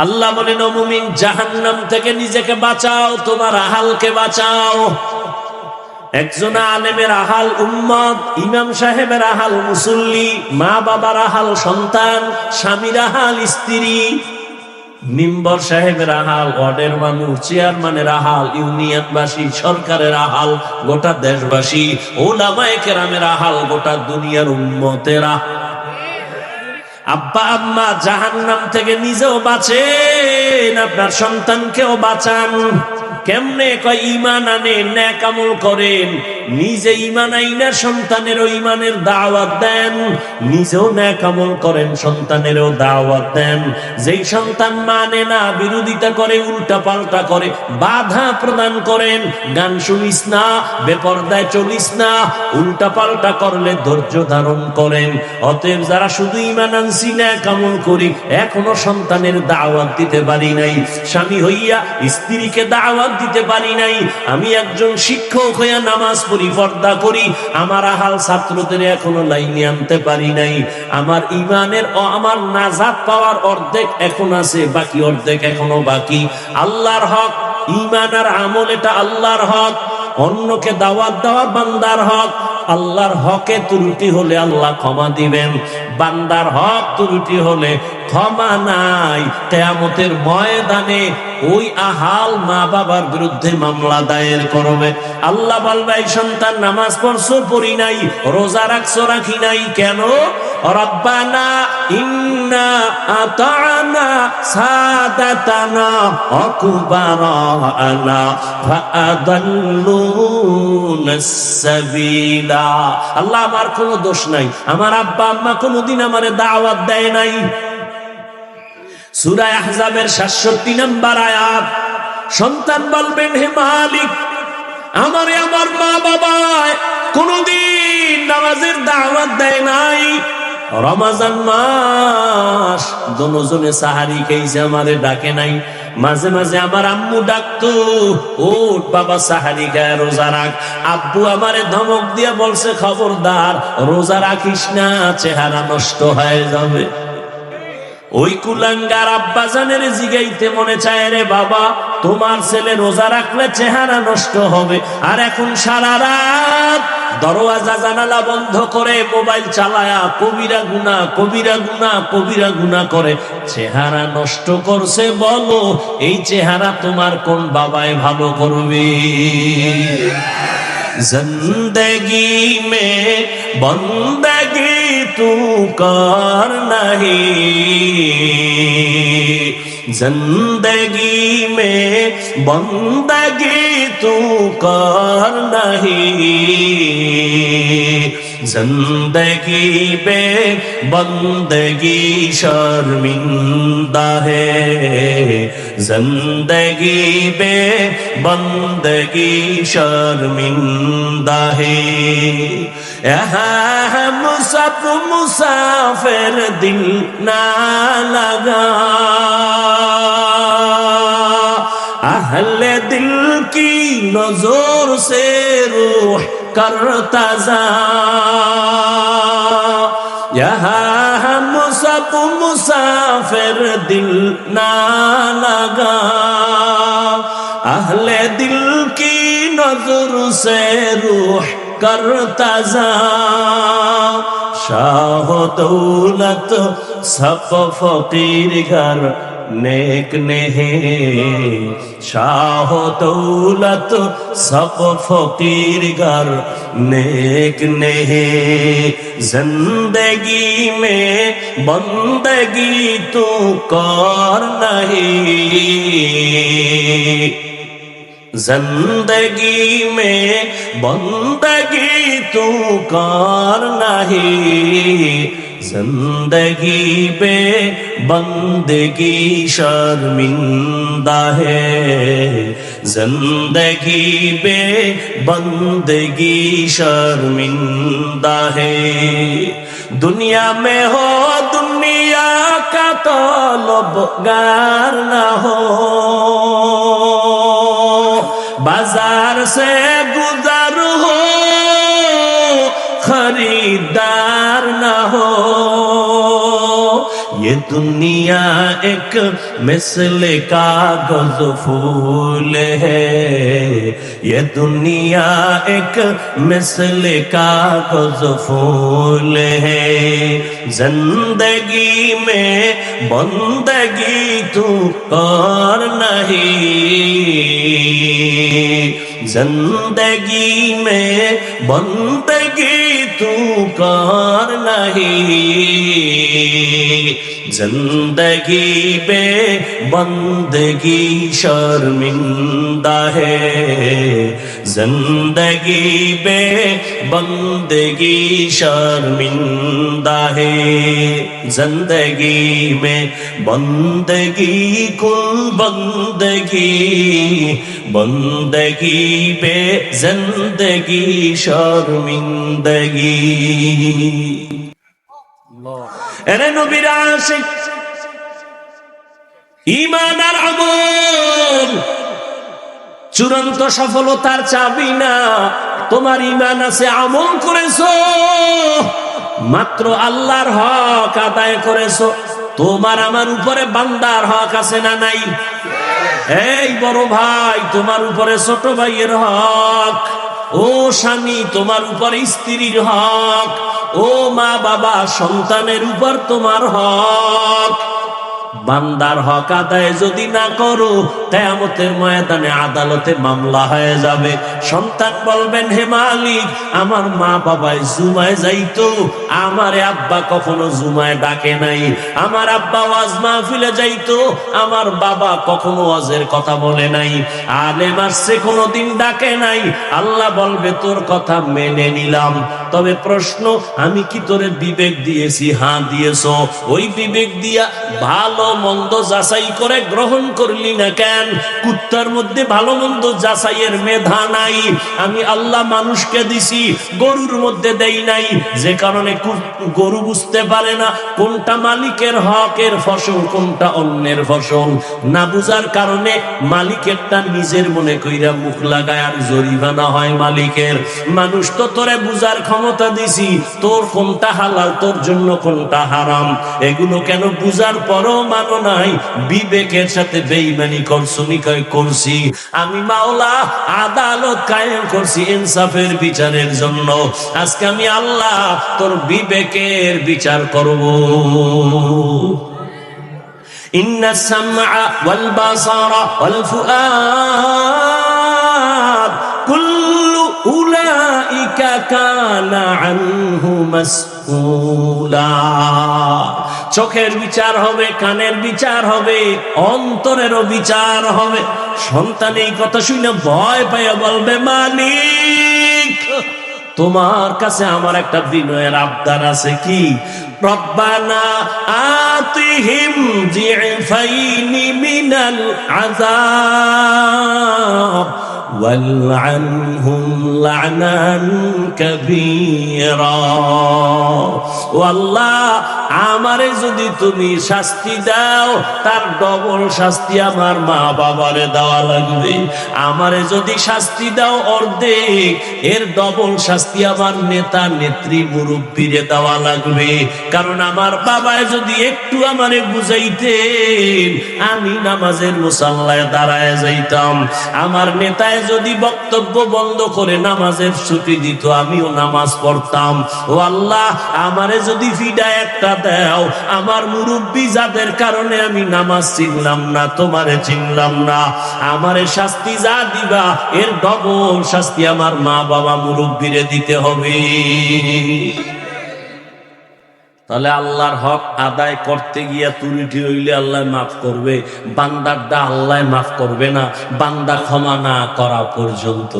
আল্লাহ বলেন ও মুমিন, জাহান্নাম থেকে নিজেকে বাঁচাও, তোমার আহালকে বাঁচাও। একজন আলেমের আহাল উম্মত, ইমাম সাহেবের আহাল মুসল্লি, মা বাবার আহাল সন্তান, স্বামীর আহাল স্ত্রী, মেম্বার সাহেবের আহাল ওয়ার্ডের মানুষ, চেয়ারম্যানের আহাল ইউনিয়নবাসী, সরকারের আহাল গোটা দেশবাসী, উলামায়ে কেরামের আহাল গোটা দুনিয়ার উম্মতেরা। আব্বা আম্মা জাহান্নাম থেকে নিজেও বাঁচেন, আপনার সন্তানকেও বাঁচান। কেমনে? কয় ঈমান আনেন, নেক আমল করেন, নিজে ঈমান আইনা সন্তানেরও ঈমানের দাওয়াত দেন, নিজেও নেক আমল করেন, সন্তানেরও দাওয়াত দেন। যেই সন্তান মানে না, বিরোধিতা করে, উল্টা পাল্টা করে, বাধা প্রদান করেন, গান শুনিস না, বেপরদায় চলিস না, উল্টা পাল্টা করলে ধৈর্য ধারণ করেন। অতএব যারা শুধু ঈমান আনছি, নেক আমল করি, এখনো সন্তানের দাওয়াত দিতে পারি নাই, স্বামী হইয়া স্ত্রীকে দাওয়াত দিতে পারি নাই, আমি একজন শিক্ষক হইয়া নামাজ পড়ি, পর্দা করি, আমার আহাল ছাত্রদের এখনো লাইনে আনতে পারি নাই, আমার ঈমানের ও আমার নাজাত পাওয়ার অর্ধেক এখন আছে, বাকি অর্ধেক এখনো বাকি। আল্লাহর হক, ঈমান আর আমল এটা আল্লাহর হক, অন্যকে দাওয়াত দেওয়া বান্দার হক। আল্লাহর হকে ত্রুটি হলে আল্লাহ ক্ষমা দিবেন, বান্দার হক ত্রুটি হলে ক্ষমা নাই। কিয়ামতের ময়দানে ওই আহাল মা বাবার বিরুদ্ধে মামলা দায়ের করবে। আল্লাহ বলবে, এই সন্তান নামাজ পড়ছো, পড়ি নাই, রোজা রাখছো, রাখি নাই, কেন? রব্বানা ইন্না আতা'না সাদাতানা ওয়া কুবারানা ফাআদাল্লুনাস সাবিলা। আল্লাহ, আমার কোনো দোষ নাই, আমার আব্বা আম্মা কোনোদিন আমারে দাওয়াত দেয় নাই। সূরা আহজাবের ৬৭ নম্বর আয়াত। সন্তান বলবেন, হে মালিক, আমারে আমার মা বাবা কোনদিন নামাজের দাওয়াত দেয় নাই। রমজান মাস দুজনে সাহারি খেয়েছে, আমারে ডাকে নাই। মাঝে মাঝে আমার আম্মু ডাকতো, ওঠ বাবা সাহারি খায়, রোজা রাখ। আব্বু আমারে ধমক দিয়া বলছে, খবরদার রোজা রাখিস না, চেহারা নষ্ট হয়ে যাবে। ওই কুলাঙ্গার আব্বাজানের জিগাইতে মনে চায়, রে বাবা, তোমার ছেলে রোজা রাখলে চেহারা নষ্ট হবে, আর এখন সারা রাত দরওয়াজা জানালা বন্ধ করে মোবাইল চালায়া কবিরা গুনাহ, কবিরা গুনাহ, কবিরা গুনাহ করে চেহারা নষ্ট করছে। বলো, এই চেহারা তোমার কোন বাবায় ভালো করবে? जिंदगी में बंदगी तू कर नहीं, जिंदगी में बंदगी तू कर नहीं, जिंदगी बे बंदगी शर्मिंदा है, जिंदगी बे बंदगी शर्मिंदा है। हम सब मुसाफिर दिल ना लगा, अहले दिल की नजर से रूह करता जा। यहाँ हम सब मुसाफिर दिल ना लगा, अहले दिल की नजर से रूह करता जा। शाह दौलत सब फकीर घर नेक नेहे, शाह दौलत सब फकीर घर नेक नेहे। जिंदगी में बंदगी तू कर नहीं, जिंदगी में बंदगी तू कर नहीं, जिंदगी पे बंदगी शर्मिंदा है, जिंदगी पे बंदगी शर्मिंदा है। दुनिया में हो दुनिया का तलबगार ना हो, बाजार से गुजर हो खरीदार ना हो। ये दुनिया एक मिसल कागज फूल है, ये दुनिया एक मिसल कागज फूल है। जिंदगी में बंदगी तू कर नहीं, जिंदगी में बंदगी तू कर नहीं, जिंदगी पे बंदगी शर्मिंदा है, जिंदगी पे बंदगी शर्मिंदा है। जिंदगी में बंदगी कुल बंदगी, बंदगी पे जिंदगी शर्मिंदगी। এরে নবীর আশিক, ঈমান আর আমল চূড়ান্ত সফলতার চাবি না। তোমার ঈমান আছে, আমল করেছো, মাত্র আল্লাহর হক আদায় করেছো। তোমার আমার উপরে বান্দার হক আছে না নাই? এই বড় ভাই, তোমার উপরে ছোট ভাইয়ের হক। ও স্বামী, তোমার উপরে স্ত্রীর হক। ও মা বাবা, সন্তানের উপর তোমার হক। বান্দার হক আদায় যদি না করো, কিয়ামতের ময়দানে আদালতে মামলা হয়ে যাবে। সন্তান বলবেন, হে মালিক, আমার মা বাবায় জুমায় যাইতো, আমারে আব্বা কখনো জুমায় ডাকে নাই। আমার আব্বা ওয়াজ মাহফিলে যাইতো, আমার বাবা কখনো ওয়াজের কথা বলে নাই। আলেম আসছে, কোনোদিন ডাকে নাই। আল্লাহ বলবে, তোর কথা মেনে নিলাম, তবে প্রশ্ন, আমি কি তোরে বিবেক দিয়েছি? হ্যাঁ দিয়েছো। ওই বিবেক দিয়া ভালো মন্দ যাচাই করে গ্রহণ করলি না কেন? কুত্তার মধ্যে ভালো মন্দ যাচাইয়ের মেধা নাই। আমি আল্লাহ মানুষকে দিছি, গরুর মধ্যে দেই নাই, যে কারণে গরু বুঝতে পারে না কোনটা মালিকের হকের ফসল, কোনটা অন্যের ফসল। না বুঝার কারণে মালিকেরটা নিজের মনে কইরা মুখ লাগায় আর জরিমানা হয় মালিকের। মানুষ তো তোরে বুঝার ক্ষমতা দিছি, তোর কোনটা হালাল, তোর জন্য কোনটা হারাম, এগুলো কেন বুঝার পরও মানো নাই? বিবেকের সাথে বেঈমানি করছো। নিকয় করছি আমি, মাওলা আদালত কায়েম করছি ইনসাফের বিচারের জন্য। আজকে আমি আল্লাহ তোর বিবেকের বিচার করব। ইন্নাস সামআ ওয়াল বাসারা ওয়াল ফুআদ কুল্লু উলাইকা কানা আনহু মাসউলা। চোখের বিচার হবে, কানের বিচার হবে, অন্তরেরও বিচার হবে। সন্তান এই কথা শুনে ভয় পাইয়া বলবে, মালিক তোমার কাছে আমার একটা বিনয়ের আবদার আছে, কি? রব্বানা আতিহিম যিফাইনি মিনাল আযাব ওয়ালআনহুম লা'নান কাবীরা। ও আল্লাহ, আমারে যদি তুমি শাস্তি দাও তার ডবল শাস্তি আমার মা বাবারে দেওয়া লাগবে। আমারে যদি শাস্তি দাও অর্ধেক, এর ডবল শাস্তি আমার নেতা নেত্রী মুরব্বীরে দেওয়া লাগবে। কারণ আমার বাবায় যদি একটু আমারে বুঝাইতেন, আমি নামাজের মুসাল্লায় দাঁড়ায় যাইতাম। আমার নেতায় যদি বক্তব্য বন্ধ করে নামাজের ছুটি দিত, আমিও নামাজ পড়তাম। ও আল্লাহ, আমারে যদি ফিডা একটা দাও, আমার মুরব্বী যাদের কারণে আমি নামাজ চিনলাম না, তোমারে চিনলাম না, আমারে শাস্তি যা দিবা এর ডবল শাস্তি আমার মা বাবা মুরব্বীরে দিতে হবে। তাহলে আল্লাহর হক আদায় করতে গিয়া তুরিটি হইলে আল্লাহ মাফ করবে, বান্দারটা আল্লাহ মাফ করবে না, বান্দা ক্ষমা না করা পর্যন্ত।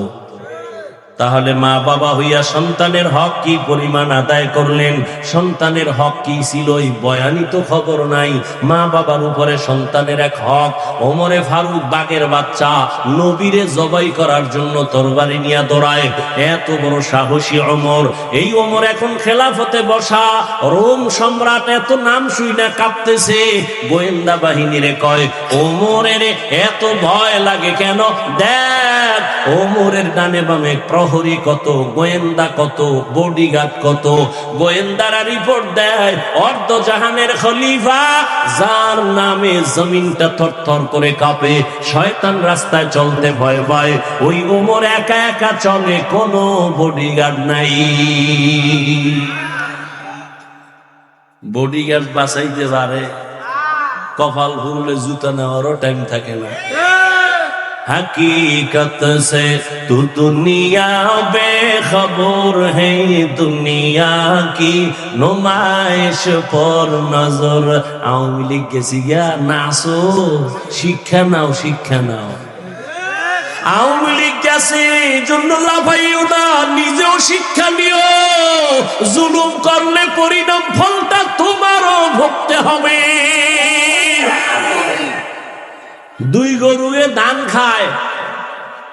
তাহলে মা বাবা হইয়া সন্তানের হক কি পরিমাণ আদায় করলেন, সন্তানের হক কি ছিল এই বয়ানি তো খবর নাই। মা বাবার উপরে সন্তানের এক হক। ওমরে ফারুক বাঘের বাচ্চা, নবীরে জবাই করার জন্য তরবারি নিয়ে দৌড়ায়, এত বড় সাহসী ওমর। এই ওমর এখন খেলাফতে বসা, রোম সম্রাট এত নাম শুই না কাঁপতেছে। গোয়েন্দা বাহিনীরে কয়, ওমরের এত ভয় লাগে কেন? দেখ ওমরের ডানে বামে প্রহরী কত, গোয়েন্দা কত, বডিগার্ড কত। গোয়েন্দারা রিপোর্ট দেয়, অর্ধ জাহানের খলিফা যার নামে জমিনটা থরথর করে কাঁপে, শয়তান রাস্তায় চলতে ভয় পায়, ওই ওমর একা একা চলে, কোনো বডিগার্ড নাই। বডিগার্ড বাঁচাইতে পারে, কপাল ফুললে জুতা নেওয়ারও টাইম থাকে না। हकीकत से तू दुनिया बेखबर है, दुनिया की नुमाइश पर नजर। आওয়ামী লীগ গেছি গিয়া নাচো, শিক্ষা নাও, শিক্ষা নাও। আওয়ামী লীগ গেছে এই জন্য লাফাইও না, নিজেও শিক্ষা নিও। জুলুম করলে পরিণাম ফলটা তোমারও ভুগতে হবে। দুই গরুয়ে ধান খায়,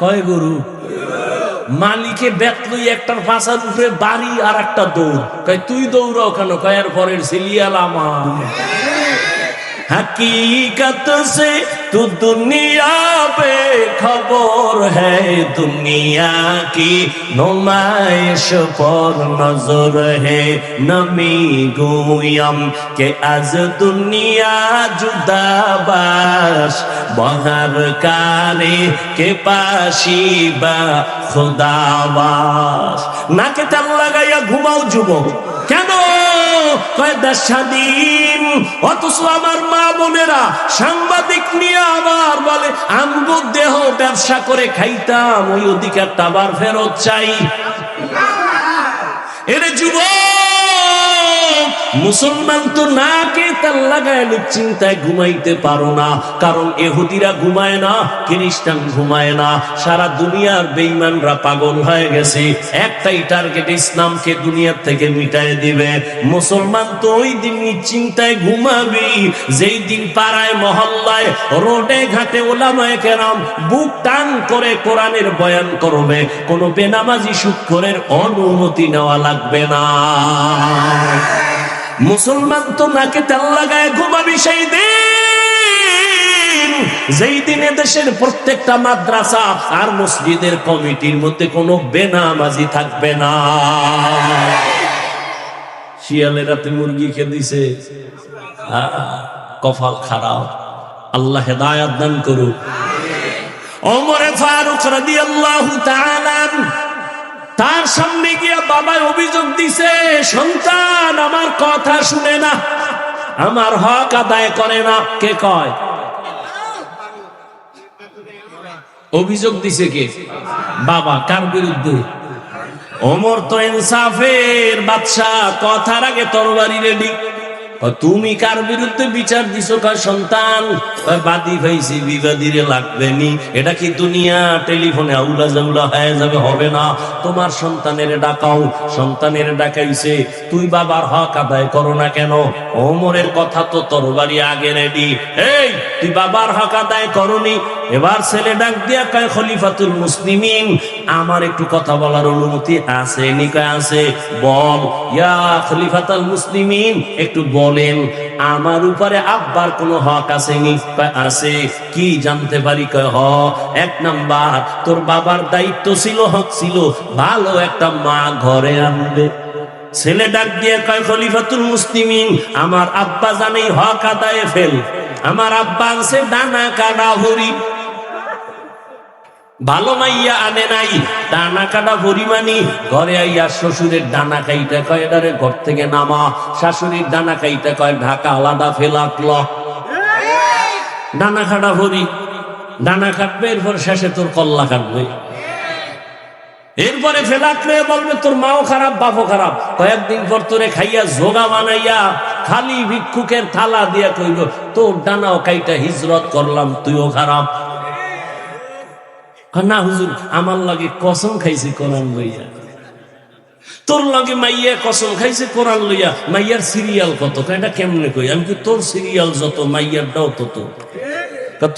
কয় গরু? মালিকে বেতলই একটার পাশার উপরে বাড়ি আর একটা দৌড়, কয় তুই দৌড়াও কেন? কয় এর পরের সিলিয়াল আমার। हकीकत से तू दुनिया पे खबर है, दुनिया की नुमाइश पर नजर है। नमी गोयम के आज दुनिया जुदाबाश, बहर कारे के पाशिबा खुदाबाश। नाके तेल लागाइया घुमाও যুবক, কেন? কয় দেশ স্বাধীন, অথচ আমার মা বোনেরা সাংবাদিক নিয়ে আবার বলে আমগো দেহ ব্যবসা করে খাইতাম, ওই অধিকারটা আবার ফেরত চাই। এর যুবক মুসলমান তো নাকে তেল লাগায় চিন্তায় ঘুমাইতে পারো না, কারণ ইহুদিরা ঘুমায় না, খ্রিস্টান ঘুমায় না, সারা দুনিয়ার বেঈমানরা পাগল হয়ে গেছে, একটাই টার্গেট, ইসলামকে দুনিয়ার থেকে মিটায় দিবে। মুসলমান তো ওই দিন চিন্তায় ঘুমাবি যেই দিন পাড়ায় মহল্লায় রোডে ঘাটে ওলামায়ে কেরাম বুক টান করে কোরআনের বয়ান করবে, কোনো বেনামাজি সুদখোরের অনুমতি নেওয়া লাগবে না। মুসলমান তো নাকে তেল লাগায় ঘুমাবি সেই দিন যেই দিনে দেশের প্রত্যেকটা মাদ্রাসা আর মসজিদের কমিটির মধ্যে কোনো বেনামাজি থাকবে না। শিয়ালের রাতে মুরগি খেয়ে দিছে, কপাল খারাপ। আল্লাহ হেদায়েত দান করুক। ওমর ফারুক রাদিয়াল্লাহু তাআলা তার সামনে গিয়া বাবা অভিযোগ দিছে, সন্তান আমার কথা শুনে না, আমার হক আদায় করে না। কে কয়? অভিযোগ দিছে কে? বাবা। কার বিরুদ্ধে? ওমর তো ইনসাফের বাদশা, কথার আগে তরবারি রেডি। তুমি কার বিরুদ্ধে বিচার দিছো? কয় সন্তান। বাদী ভাইছি, বিবাদীরে লাগবে নি। এটা কি দুনিয়া টেলিফোনে আউলা জাউলা হয়ে যাবে? হবে না। তোমার সন্তানের ডাকাও। সন্তানের ডাকাইছে, তুই বাবার হক আদায় করো না কেন? ওমরের কথা তো তরবারি আগে রেডি। এই তুই বাবার হক আদায় করনি। এবার ছেলে ডাক দিয়া কয়, খলিফাতুল মুসলিমিন, আমার একটু কথা বলার অনুমতি আছে নি? কয় আছে। বল। ইয়া খলিফাতুল মুসলিমিন, একটু বলেন আমার উপরে আব্বার কোনো হক আছে নি? কয় আছে। কি জানতে পারি? কয় হ, এক নাম্বার তোর বাবার দায়িত্ব ছিল, হক ছিল, ভালো একটা মা ঘরে আনবে। ছেলে ডাক দিয়ে কয়, খলিফাতুল মুসলিমিন, আমার আব্বা জানেই হক আদায়ে ফেল। আমার আব্বা আছে ডানা কাটা হরি, ভালো মাইয়া আনে নাই, ডানা কাটা পরিমাণি। ঘরে আইয়া শ্বশুরের ডানা কাইটা কয়, এটারে ঘর থেকে নামা। শাশুড়ির ডানা কাইটা কয়, ঢাকা আলাদা ফেলাকল। ডানা কাটা ভরি, ডানা কাটবে, এরপর শেষে তোর কল্লা কাটবে। এরপরে ফেলাকলে বলবে তোর মাও খারাপ, বাপও খারাপ। কয়েকদিন পর তোরে খাইয়া জোগা বানাইয়া খালি ভিক্ষুকের থালা দিয়া কইব, তোর ডানাও কাইটা হিজরত করলাম, তুইও খারাপ। না হুজুর, আমার লাগে কসম খাইছি কোরআন লইয়া। তোর লাগে মাইয়া কসম খাইছে কোরআন লইয়া। মাইয়ার সিরিয়াল কত? এটা কেমনে কই? আমি কি তোর সিরিয়াল যত, মাইয়ারটাও তত।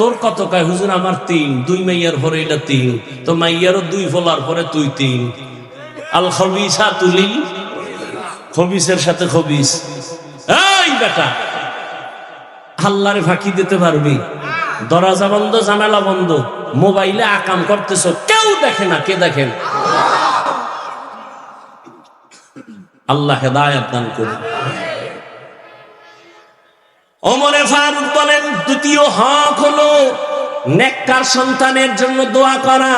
তোর কত? কয় হুজুর আমার 3, 2 মাইয়ার পরে এটা 3, তো মাইয়ারও 2 ফলার পরে তুই 3। আল খবিসা তুলি, খবিসের সাথে খবিস। এই বেটা, আল্লাহরে ফাঁকি দিতে পারবি? দরজা বন্ধ, জানালা বন্ধ, মোবাইলে আকাম করতেছ, কেউ দেখে না। কে দেখেন? আল্লাহ হেদায়েত দান করুন। ওমরে ফারুক বলেন, দ্বিতীয় হক হলো নেককার সন্তানের জন্য দোয়া করা।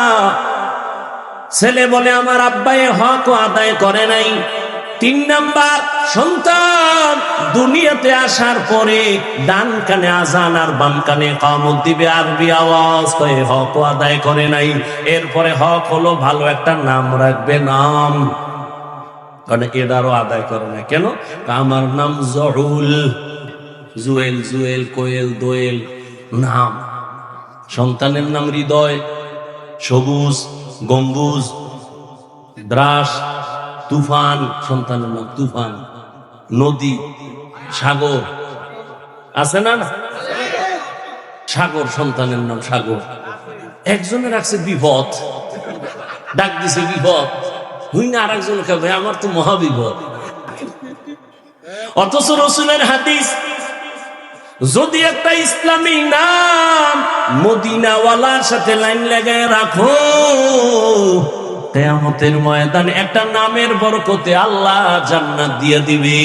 ছেলে বলে আমার আব্বাই হক আদায় করে নাই। 3 নাম্বার, সন্তান দুনিয়াতে আসার পরে ডান কানে আজান আর বাম কানে কামত দিবে, আরবি আওয়াজ, কয়ে হক আদায় করে নাই। এরপরে হক হলো ভালো একটা নাম রাখবে, নাম, কারণ এটারও আদায় করে না। কেন? আমার নাম জহুল, জুয়েল, জুয়েল, কোয়েল, দোয়েল নাম। সন্তানের নাম হৃদয়, সবুজ, গম্বুজ, দ্রাস, তুফান। সন্তানের নাম তুফান। নদী, সাগর আছে না? সাগর, সন্তানের নাম সাগর। একজনের রাখছে বিপদ, ডাক দিছে বিপদ। হুই না, আর একজন ভাই আমার তো মহাবিপদ। অথচ রসুলের হাদিস, যদি একটা ইসলামী নাম মদিনাওয়ালার সাথে লাইন লাগায় রাখো, কিয়ামতের ময়দানে একটা নামের বরকতে আল্লাহ জান্নাত দিয়ে দিবে।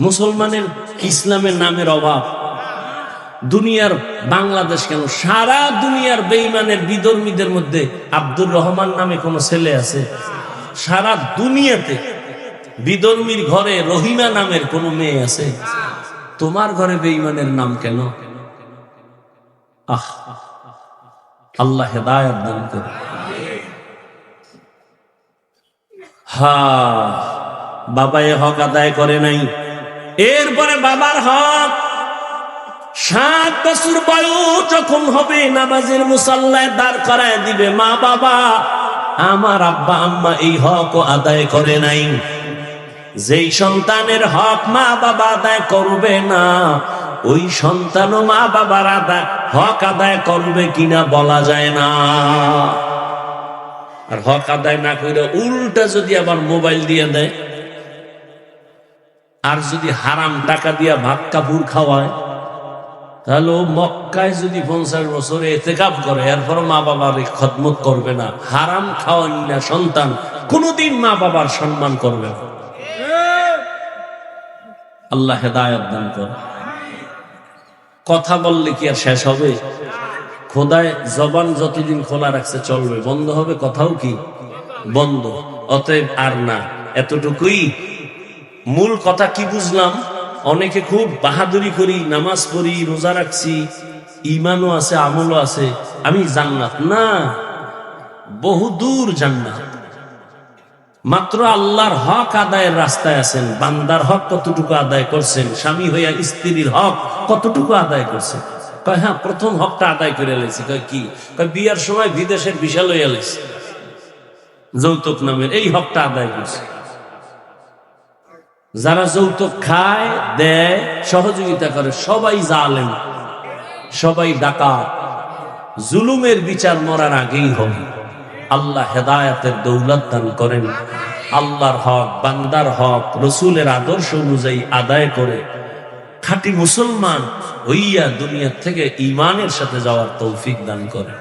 মুসলমানের ইসলামের নামের অভাব। দুনিয়ার, বাংলাদেশ কেন, সারা দুনিয়ার বেঈমানের বিধর্মীদের মধ্যে আব্দুর রহমান নামে কোন ছেলে আছে? সারা দুনিয়াতে বিধর্মীর ঘরে রহিমা নামের কোন মেয়ে আছে? তোমার ঘরে বেঈমানের নাম কেন? আহ, আল্লাহ হেদায়েত দান করুন। বাবা এ হক আদায় করে নাই। এরপরে বাবার হক, 7 বছর বয়স যখন হবে নামাজের মুসাল্লায় দাঁড় করায় দিবে মা বাবা। আমার আব্বা আম্মা এই হক আদায় করে নাই। যেই সন্তানের হক মা বাবা আদায় করবে না, ওই সন্তানও মা বাবার হক আদায় করবে কিনা বলা যায় না। আর হক আদায় না করে উল্টা যদি আবার মোবাইল দিয়ে দেয়, আর যদি হারাম টাকা দিয়া ভাত কাপড় খাওয়ায়, তাহলে ও মক্কায় যদি 50 বছরে ইতিকাফ করে, এরপর মা বাবার খেদমত করবে না। হারাম খাওয়ান না সন্তান কোনদিন মা বাবার সম্মান করবে না। আল্লাহ হেদায়েত দান করে। কথা বললে কি আর শেষ হবে? খোদায় জবান যতদিন খোলা রাখছে চলবে, বন্ধ হবে কথাও কি বন্ধ। অতএব আর না, এতটুকুই। মূল কথা কি বুঝলাম? অনেকে খুব বাহাদুরি করি, নামাজ পড়ি, রোজা রাখছি, ইমানও আছে, আমলও আছে, আমি জান্নাত। না, বহু দূর জান্নাত। মাত্র আল্লাহর হক আদায়ের রাস্তায় আছেন। বান্দার হক কতটুকু আদায় করছেন, স্বামী হইয়া স্ত্রীর হক কতটুকু আদায় করছেন? কয় হ্যাঁ, প্রথম হকটা আদায় করে লেছি। কয় কি? কয় বিয়ার সময় বিদেশের ভিসা লইয়া লেছি, যৌতুক নামের এই হকটা আদায় করছে। যারা যৌতুক খায়, দেয়, সহযোগিতা করে, সবাই জালেম, সবাই ডাকাত। জুলুমের বিচার মরার আগেই হবে। আল্লাহ হেদায়েতের দৌলত দান করেন। আল্লাহর হক, বান্দার হক রসুলের আদর্শ অনুযায়ী আদায় করে খাঁটি মুসলমান হইয়া দুনিয়া থেকে ঈমানের সাথে যাওয়ার তৌফিক দান করেন।